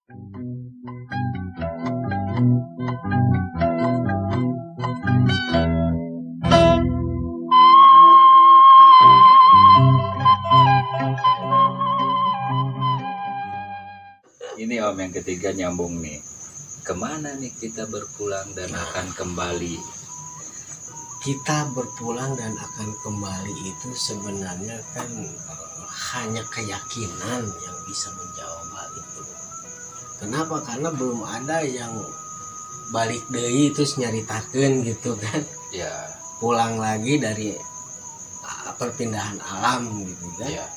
Ini Om yang ketiga nyambung nih. Kemana nih kita berpulang dan akan kembali? Kita berpulang dan akan kembali itu sebenarnya kan hanya keyakinan yang bisa menjawab hal itu. Kenapa? Karena belum ada yang balik deui terus nyaritakeun gitu kan. Ya. Pulang lagi dari perpindahan alam gitu kan. Ya.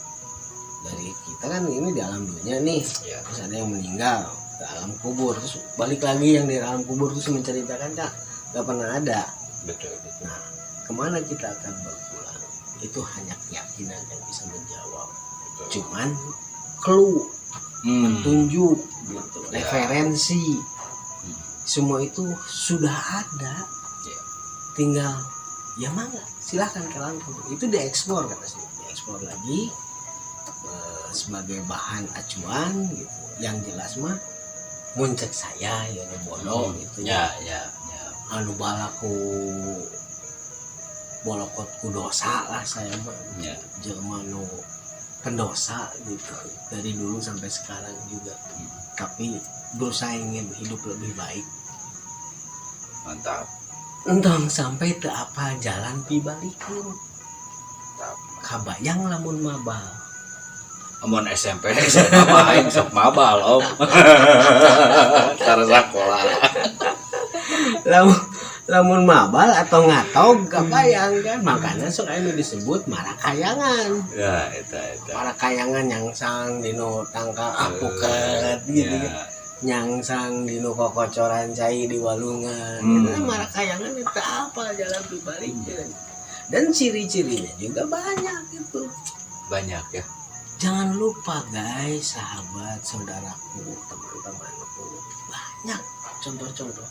Dari kita kan ini di alam dunia nih. Ya. Terus ada yang meninggal ke alam kubur, terus balik lagi yang di alam kubur terus menceritakan Kak, gak pernah ada. Betul. Nah, kemana kita akan berpulang? Itu hanya keyakinan yang bisa menjawab. Betul. Cuman clue, petunjuk, gitu, Ya. referensi, semua itu sudah ada. Ya. Tinggal, ya mangga, silahkan ke Langkung. Itu dieksplor kata sih, dieksplor lagi sebagai bahan acuan gitu. Yang jelas mah, muncul saya ya bodoh gitu Ya. anu balaku bolokot ku dosa lah saya mah Ya. jelema nu pendosa gitu dari dulu sampai sekarang juga, tapi berusaha ingin hidup lebih baik. Mantap. Entong sampai ke apa jalan pibalikeun Mantap. kabayang lamun mabal. Amun SMP SMA mah aing sok mabal Om. Cara sekolah. lamun mabal atau ngatog kabayang kan, makanya sok anu disebut marakayangan. Ya, eta. Marakayangan nyangsang dinu tangka apuket gitu Ya. kan. Nyangsang dinu kokocoran cai di walungan. Itu marakayangan itu apa jalan pibalikeun. Dan ciri-cirinya juga banyak gitu. Banyak ya. Jangan lupa guys, sahabat, saudaraku, teman-temanku, banyak contoh-contoh.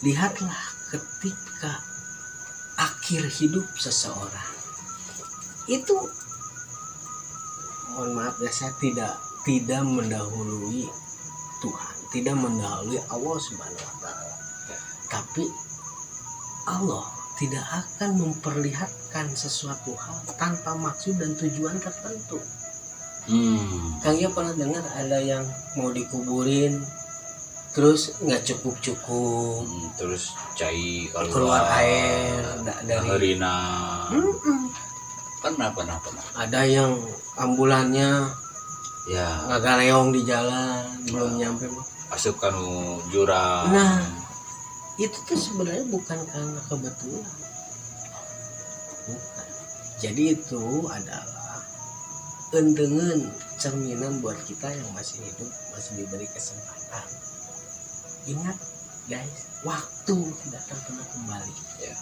Lihatlah ketika akhir hidup seseorang itu, mohon maaf ya, saya tidak mendahului Tuhan, tidak mendahului Allah Subhanahu Wa Taala, tapi Allah tidak akan memperlihatkan sesuatu hal tanpa maksud dan tujuan tertentu. Kang ya pernah dengar ada yang mau dikuburin terus nggak cukup Terus cai keluar air dari Herina. Pernah. ada yang ambulannya Ya. ngagaleong di jalan belum nyampe. Asup kanu jurang. Nah, itu tuh sebenarnya bukan karena kebetulan, bukan. Jadi itu adalah endengan cerminan buat kita yang masih hidup, masih diberi kesempatan. Ingat guys, waktu tidak akan pernah kembali. Ya.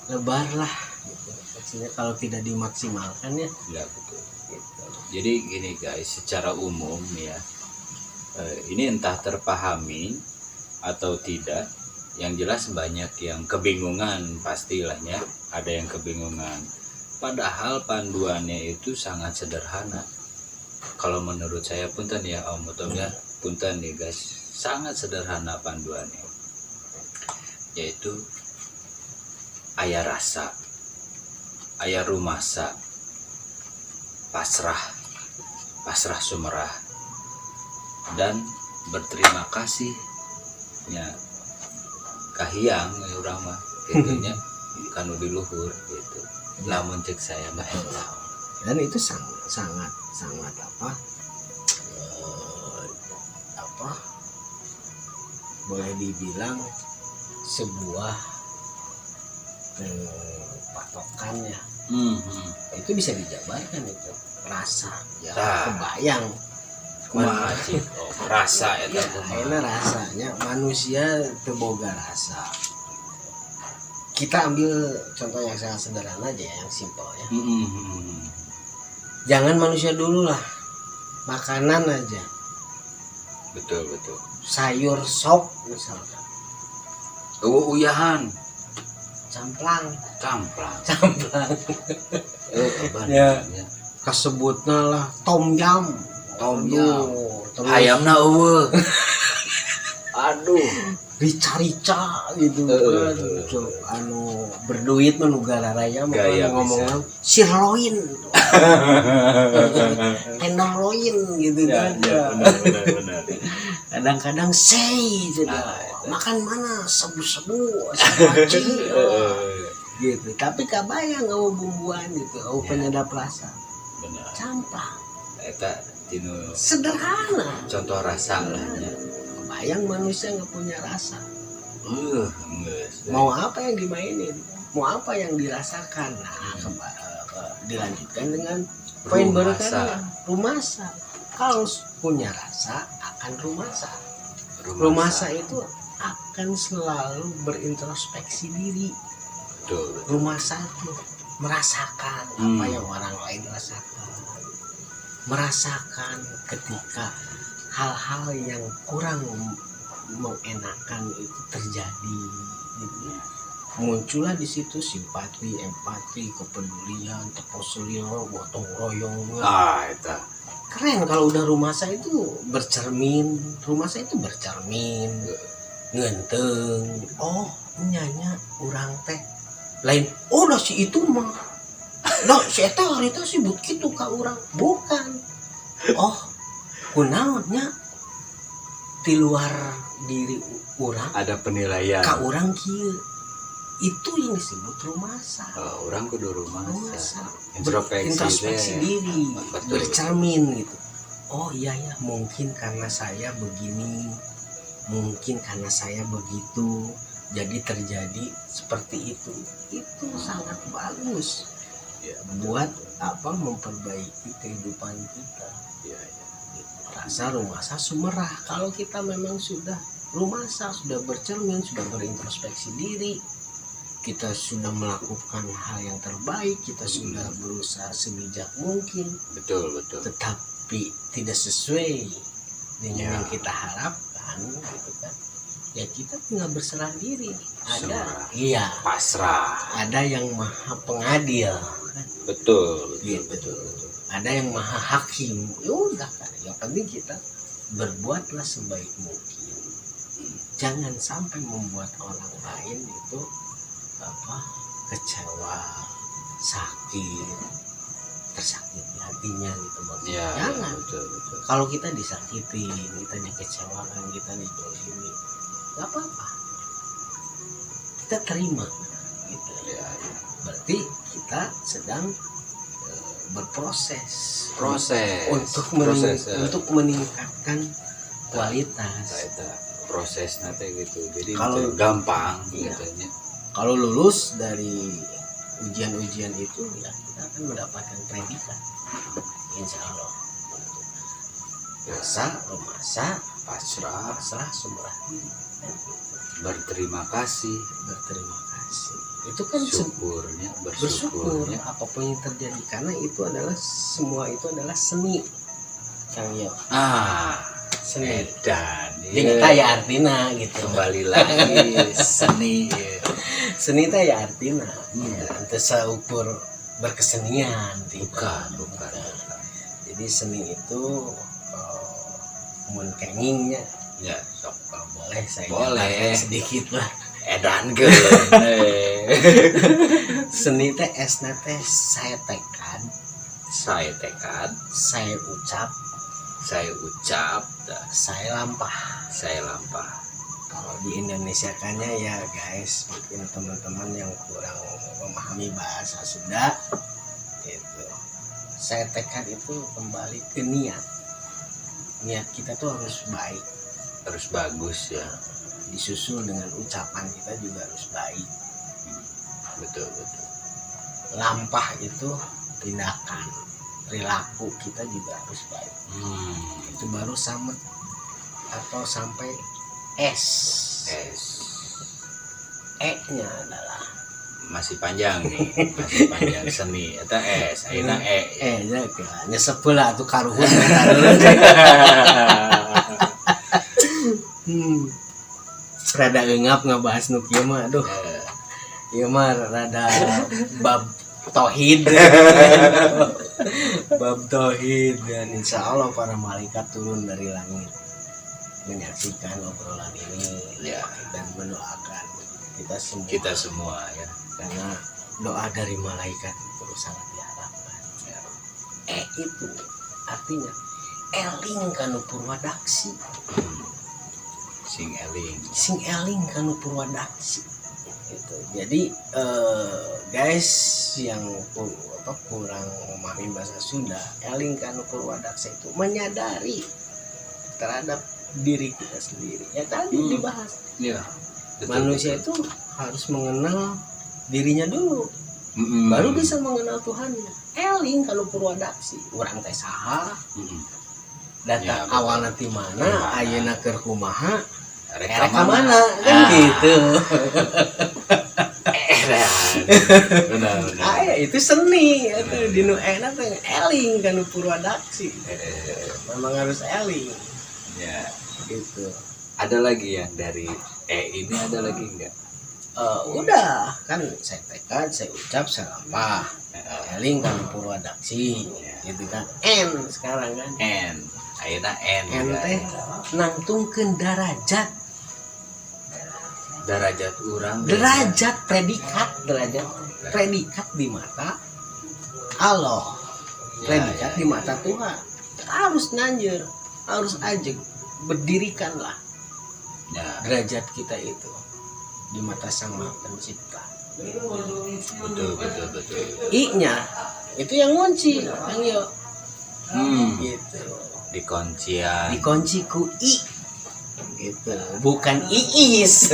Lebarlah gitu. Maksudnya kalau tidak dimaksimalkan ya. Ya, betul. Gitu. Jadi gini guys, secara umum ya, ini entah terpahami atau tidak, yang jelas banyak yang kebingungan, pastilahnya ada yang kebingungan. Padahal panduannya itu sangat sederhana. Kalau menurut saya punten ya Om Utom ya, punten nih guys, sangat sederhana panduannya. Yaitu aya rasa, aya rumasa, pasrah sumerah, dan berterima kasih nya kahiyang urang mah gitunya kanu di luhur gitu. Lamun cek saya mah Dan itu sangat apa boleh dibilang sebuah patokannya. Itu bisa dijabarkan itu rasa ya, kebayang rasa ya, enak rasanya manusia terboga rasa. Kita ambil contoh yang sangat sederhana aja, yang simpel ya. Jangan manusia dulu lah, makanan aja. Betul. Sayur sop misalkan. Uyahan. Camplang. Ya. Kasebutna lah tom yum. terus hayamna eueuh. Aduh, rica-rica gitu kan. So, anu berduit mah nu gararaya mah Gaya ngomongna sirloin. Tenderloin gitu ya, kan. ya benar. Kadang-kadang say gitu. Itu. Makan mana sebu-sebu, sabaci. Gitu. Tapi kabayang eueuh bumbuan gitu, eueuh penyedap rasa. Benar. Camplang. Eta tinu Sederhana. contoh rasa lah nya. Kebayang manusia nggak punya rasa. Geus. Mau apa yang dimainin, mau apa yang dirasakan. Nah, dilanjutkan dengan poin berikutnya, rumasa. Kalau punya rasa akan rumasa. Rumasa itu akan selalu berintrospeksi diri. Betul. Rumasa itu merasakan apa yang orang lain rasakan, merasakan ketika hal-hal yang kurang mengenakan itu terjadi gitu. Muncullah di situ simpati, empati, kepedulian, terposulian, gotong royong. Eta Keren kalau udah rumasa itu bercermin. Rumasa itu bercermin, ngenteng. Oh, nyanya urang teh lain. Oh, dah si itu mah. Dah si eta harita sibut kitu ka urang. Bukan. Oh, kunaonnya di luar diri urang ada penilaian. ka urang kieu. Itu yang disebut rumasa. Orang kudu rumasa. Introspeksi diri, Betul. bercermin gitu. Oh iya ya, mungkin karena saya begini, mungkin karena saya begitu, jadi terjadi seperti itu. Itu sangat bagus Ya, buat apa memperbaiki kehidupan kita. ya. Rasa rumasa sumerah. Kalau kita memang sudah rumasa, sudah bercermin, sudah berintrospeksi diri, kita sudah melakukan hal yang terbaik, kita sudah berusaha sebijak mungkin, Betul. tetapi tidak sesuai dengan Ya. yang kita harapkan, gitu kan? Ya kita tinggal berserah diri. Ada, Serah. iya, Pasrah. ada yang maha pengadil, kan? Betul. Gitu. Ada yang maha hakim. Ya udah kan, yang penting kita berbuatlah sebaik mungkin. Jangan sampai membuat orang lain itu kecewa, sakit, tersakiti hatinya gitu maksudnya. Ya, Jangan. betul. Kalau kita disakitin, kita dikecewakan, kita dizalimi, nggak apa-apa. Kita terima gitu. Ya. Berarti kita sedang berproses Proses. untuk meningkatkan kualitas. Eta proses nanti gitu. Jadi Kalau- itu gampang Iya. gitu nya. Kalau lulus dari ujian-ujian itu ya kita akan mendapatkan predikat, insya Allah. Rasa, rumasa, Pasrah, pasrah, sumrah diri, berterima kasih, berterima kasih. Itu kan syukurnya, bersyukur bersyukurnya. apapun yang terjadi, karena itu adalah semua itu adalah seni, Kang Yo. Seni. Edan. Jadi kita ya artinya gitu. Kembali lagi seni. Seni teh ya artinya. Itu seukur berkesenian. Bukan. Jadi seni itu mun kengingnya Ya, sok kalau boleh saya Boleh. gambarkan sedikit lah. edan ke. Seni teh esna teh saya tekad, Saya tekad, saya ucap, saya ucap, saya lampah. saya lampah. Kalau di Indonesia kannya ya guys, mungkin teman-teman yang kurang memahami bahasa Sunda itu, saya tekad itu kembali ke niat. Niat kita tuh harus baik, Harus bagus ya. disusul dengan ucapan kita juga harus baik. Betul. Lampah itu tindakan, perilaku kita juga harus baik. Itu baru sama atau sampai S. E-nya adalah Masih panjang nih, masih panjang seni. Eta S, ayeuna E. ya nyesep lah tuh karuhun. Rada engap ngabahas nu kieu mah, aduh. Ieu mah rada bab tauhid. bab tauhid, dan insya Allah para malaikat turun dari langit menyaksikan obrolan ini Ya. dan mendoakan kita Kita semua ya. karena doa dari malaikat itu sangat diharapkan. Ya. Itu artinya eling kanu purwadaksi, Sing eling. sing eling kanu purwadaksi gitu. Jadi guys yang kurang memahami bahasa Sunda, eling kanu purwadaksi itu menyadari terhadap diri kita sendiri. Ya tadi dibahas. Iya. Manusia itu harus mengenal dirinya dulu, baru bisa mengenal Tuhannya. Eling kalau purwadaksi, urang teh saha, data Ya, betul. awal nanti mana, ayeuna keur kumaha, Reka reka mana, kan gitu. Benar. Ya itu seni, itu dinu enak teh eling kan purwadaksi. Memang harus eling, Ya. gitu. Ada lagi yang dari ini ada lagi enggak? Udah kan saya tekad, saya ucap, saya lampah. Eling kan purwadaksi, gitu kan. Sekarang kan. Ayeuna N teh nangtungkeun derajat urang. derajat predikat di mata Allah, predikat di mata Tuhan. Harus nanjur, harus ajeg, berdirikanlah Ya. derajat kita itu di mata Sang Maha Pencipta. Betul. I-nya itu yang ngunci, yang yo gitu. Dikuncian. Dikunci ku I gitu, bukan iis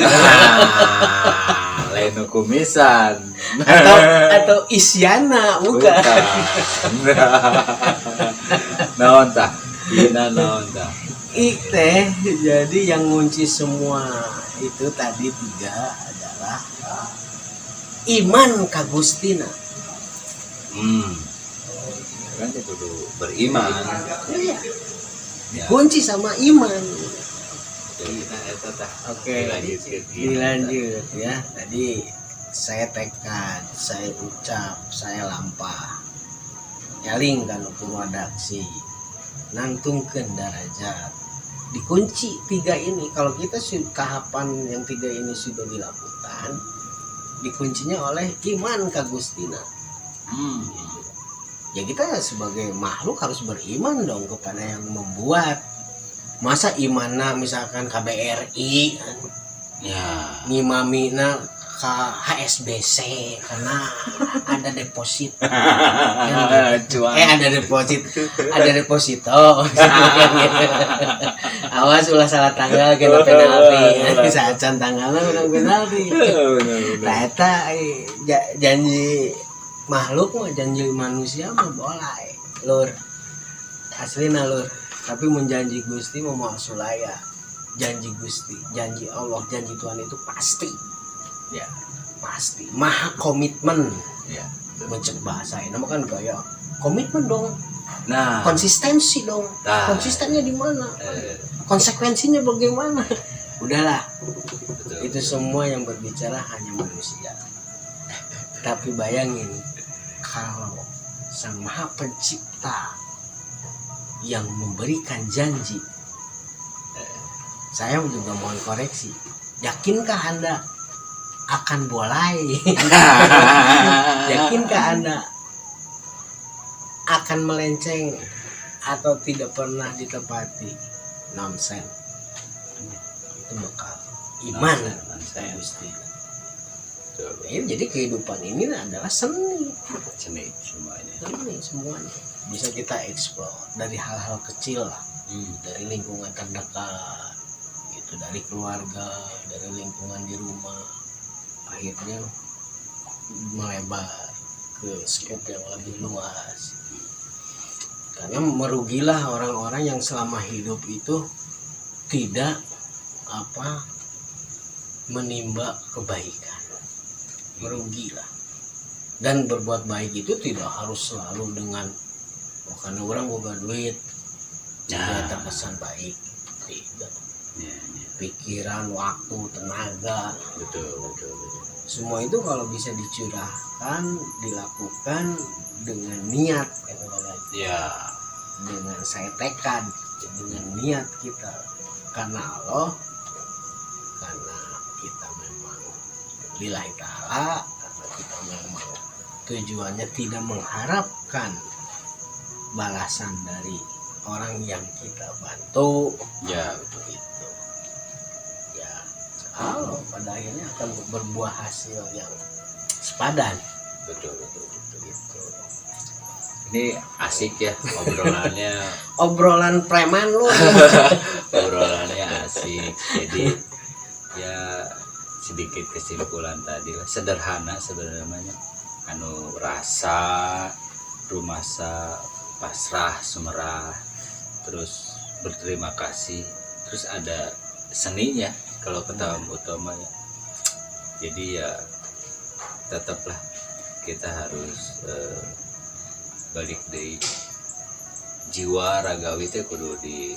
Lain kumisan. atau Isyana, bukan. Naon tah? Dina naon tah? I teh jadi yang ngunci semua itu tadi 3 adalah iman ka Gustina. Kan itu kudu beriman. Iya, Ya. kunci sama iman. Kita eta tah. Oke, dilanjut ya. Tadi saya tekad, saya ucap, saya lampah. Eling kana purwadaksi, nangtungkeun derajat. Dikunci 3 ini. Kalau kita tahapan yang 3 ini sudah dilakukan, dikuncinya oleh iman ka Gustina. Ya kita sebagai makhluk harus beriman dong kepada yang membuat. Masa imana misalkan KBRI Ya. ngimamina ke HSBC karena ada deposit Cuan. ada deposito awas ulah salah tanggal kena penalti saat tanggalnya menang penalti. Nah eta janji makhluk mah, janji manusia mah boleh lur, aslina lur. Tapi menjanji Gusti mau sulaya, janji Gusti, janji Allah, janji Tuhan itu pasti. Ya. Pasti maha komitmen. Ya. Mencek bahasa ini mah kan gaya komitmen dong, Nah, konsistensi dong. Nah. Konsistennya di mana, konsekuensinya bagaimana? Udahlah, betul. itu semua yang berbicara hanya manusia. Tapi bayangin kalau Sang Maha Pencipta yang memberikan janji. Saya juga mohon koreksi, yakinkah Anda akan boleh? Yakinkah Anda akan melenceng atau tidak pernah ditepati? Nonsen. Itu bakal iman Nonsen. Gusti. Betul. Jadi kehidupan ini adalah seni. Seni semuanya. Seni semuanya bisa kita eksplor dari hal-hal kecil lah, dari lingkungan terdekat, gitu, dari keluarga, dari lingkungan di rumah, akhirnya melebar ke skop yang lebih luas. Karena merugilah orang-orang yang selama hidup itu tidak menimba kebaikan, merugilah. Dan berbuat baik itu tidak harus selalu dengan karena orang boga duit ya terkesan baik, tidak. Pikiran, waktu, tenaga, Betul. semua itu kalau bisa dicurahkan, dilakukan dengan niat, Ya, dengan saya tekad, dengan niat kita karena Allah, karena kita memang lillahi ta'ala, karena kita memang tujuannya tidak mengharapkan balasan dari orang yang kita bantu. ya betul. Itu ya, Allah pada akhirnya akan berbuah hasil yang sepadan. Betul. Gitu. Ini asik ya obrolannya. Obrolan preman lu. Obrolannya asik. Jadi ya sedikit kesimpulan tadi lah, sederhana sebenarnya. Anu rasa rumasa pasrah sumerah, terus berterima kasih, terus ada seninya kalau kata utamanya. Jadi ya tetaplah kita harus balik dari jiwa ragawi teh kudu di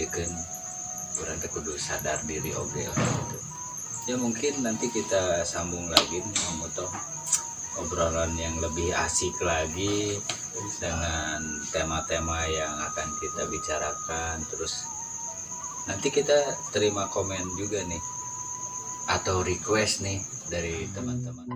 kan urang teh kudu sadar diri oge lah gitu. Ya mungkin nanti kita sambung lagi nih Moto, obrolan yang lebih asik lagi dengan tema-tema yang akan kita bicarakan. Terus nanti kita terima komen juga nih atau request nih dari teman-teman.